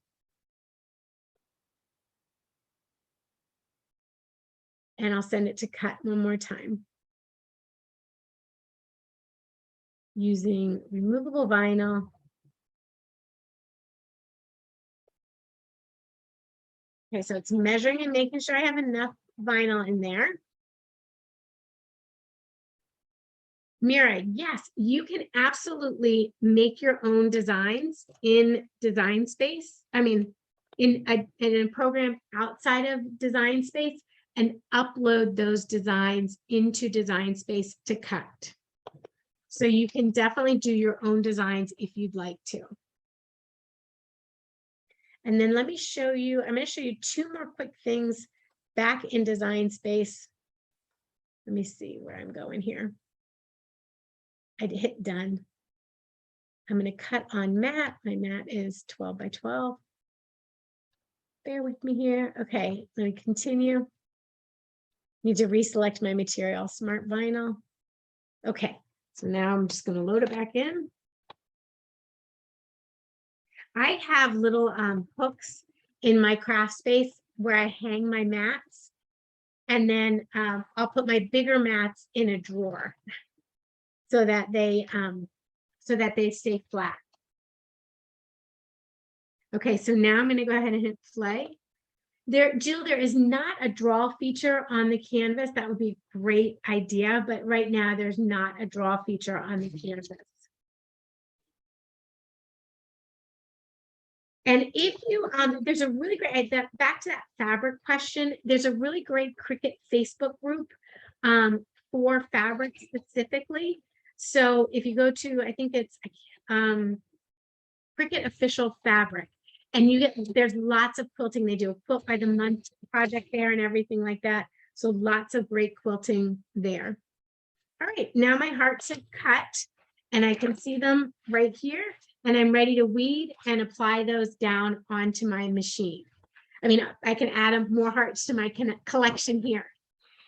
And I'll send it to cut one more time. Using removable vinyl. Okay, so it's measuring and making sure I have enough vinyl in there. Mira, yes, you can absolutely make your own designs in Design Space. I mean, in a program outside of Design Space, and upload those designs into Design Space to cut. So you can definitely do your own designs if you'd like to. And then let me show you, I'm going to show you two more quick things back in Design Space. Let me see where I'm going here. I'd hit done. I'm going to cut on mat. My mat is 12 by 12. Bear with me here. Okay, let me continue. Need to reselect my material, smart vinyl. Okay, so now I'm just going to load it back in. I have little hooks in my craft space where I hang my mats, and then I'll put my bigger mats in a drawer so that they stay flat. Okay, so now I'm going to go ahead and hit play. There, Jill, there is not a draw feature on the canvas. That would be a great idea, but right now there's not a draw feature on the canvas. And if you, there's a really great, back to that fabric question, there's a really great Cricut Facebook group for fabric specifically. So if you go to, I think it's Cricut official fabric, and you get, there's lots of quilting. They do a quilt by the month project there and everything like that. So lots of great quilting there. All right, now my hearts have cut and I can see them right here, and I'm ready to weed and apply those down onto my machine. I mean, I can add more hearts to my collection here.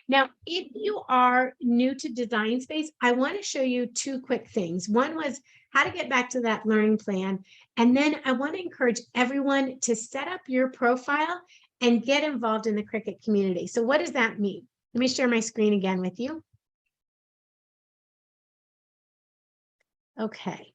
Now, if you are new to Design Space, I want to show you two quick things. One was how to get back to that learning plan. And then I want to encourage everyone to set up your profile and get involved in the Cricut community. So what does that mean? Let me share my screen again with you. Okay.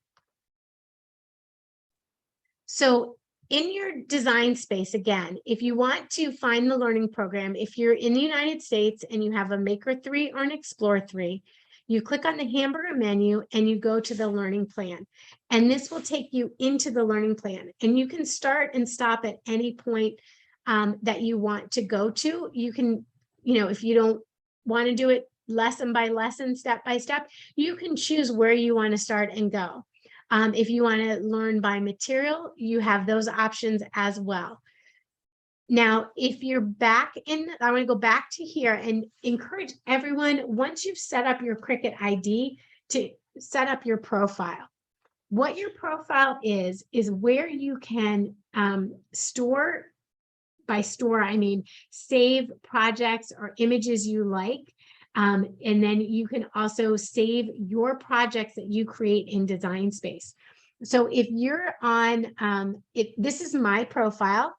So in your design space, again, if you want to find the learning program, if you're in the United States and you have a Maker 3 or an Explore 3, you click on the hamburger menu and you go to the learning plan. And this will take you into the learning plan. And you can start and stop at any point that you want to go to. You can, if you don't want to do it lesson by lesson, step by step, you can choose where you want to start and go. If you want to learn by material, you have those options as well. Now, if you're back in, I want to go back to here and encourage everyone, once you've set up your Cricut ID, to set up your profile. What your profile is where you can store, by store, I mean, save projects or images you like. And then you can also save your projects that you create in Design Space. So if you're on, this is my profile.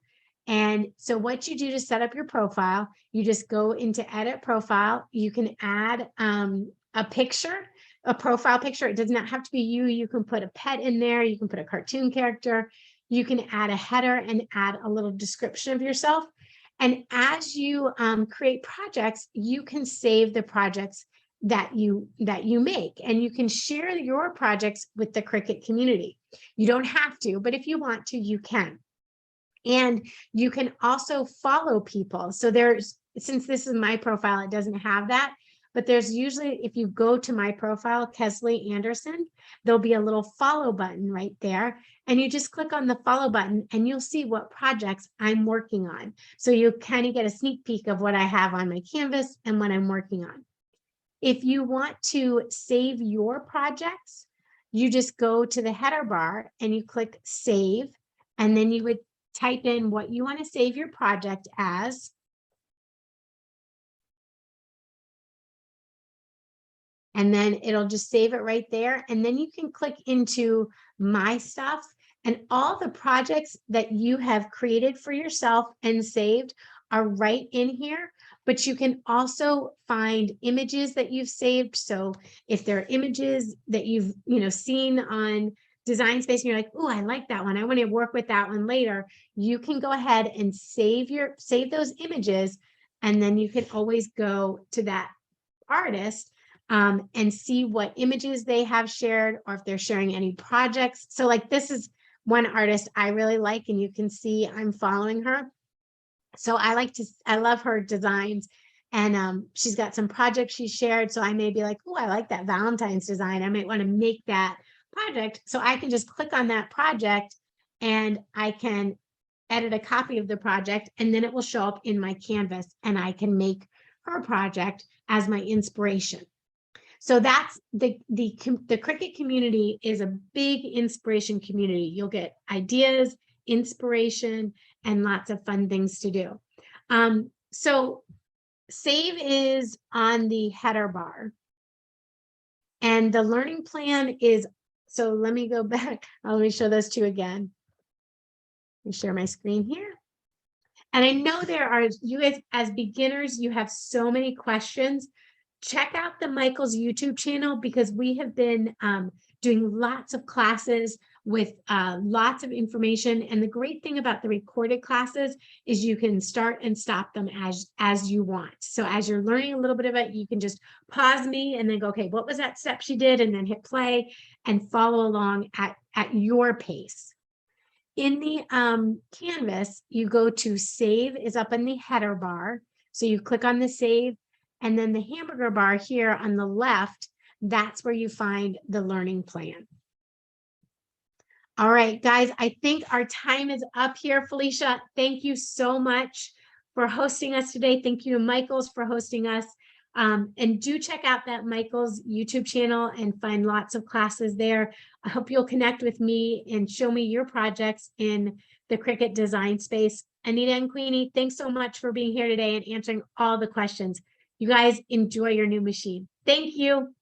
And so what you do to set up your profile, you just go into Edit Profile. You can add a picture, a profile picture. It does not have to be you. You can put a pet in there. You can put a cartoon character. You can add a header and add a little description of yourself. And as you create projects, you can save the projects that you make, and you can share your projects with the Cricut community. You don't have to, but if you want to, you can. And you can also follow people. So there's, since this is my profile, it doesn't have that, but there's usually, if you go to my profile, Kesley Anderson, there'll be a little follow button right there. And you just click on the follow button and you'll see what projects I'm working on. So you kind of get a sneak peek of what I have on my canvas and what I'm working on. If you want to save your projects, you just go to the header bar and you click save, and then you would type in what you want to save your project as. And then it'll just save it right there. And then you can click into My Stuff, and all the projects that you have created for yourself and saved are right in here. But you can also find images that you've saved. So if there are images that you've seen on Design Space and you're like, oh, I like that one, I want to work with that one later, you can go ahead and save those images. And then you can always go to that artist and see what images they have shared, or if they're sharing any projects. So like, this is one artist I really like, and you can see I'm following her. So I love her designs, and she's got some projects she shared. So I may be like, oh, I like that Valentine's design. I might want to make that project. So I can just click on that project and I can edit a copy of the project, and then it will show up in my canvas, and I can make her project as my inspiration. So that's the Cricut community is a big inspiration community. You'll get ideas, inspiration, and lots of fun things to do. So save is on the header bar. And the learning plan is, so let me go back. Let me show those two again. Let me share my screen here. And I know there are, you guys as beginners, you have so many questions. Check out the Michael's YouTube channel, because we have been doing lots of classes with lots of information. And the great thing about the recorded classes is you can start and stop them as you want. So as you're learning a little bit of it, you can just pause me and then go, okay, what was that step she did? And then hit play and follow along at your pace. In the Canvas, you go to save is up in the header bar. So you click on the save, and then the hamburger bar here on the left, that's where you find the learning plan. All right, guys, I think our time is up here. Felicia, thank you so much for hosting us today. Thank you to Michaels for hosting us. And do check out that Michaels YouTube channel and find lots of classes there. I hope you'll connect with me and show me your projects in the Cricut design space. Anita and Queenie, thanks so much for being here today and answering all the questions. You guys enjoy your new machine. Thank you.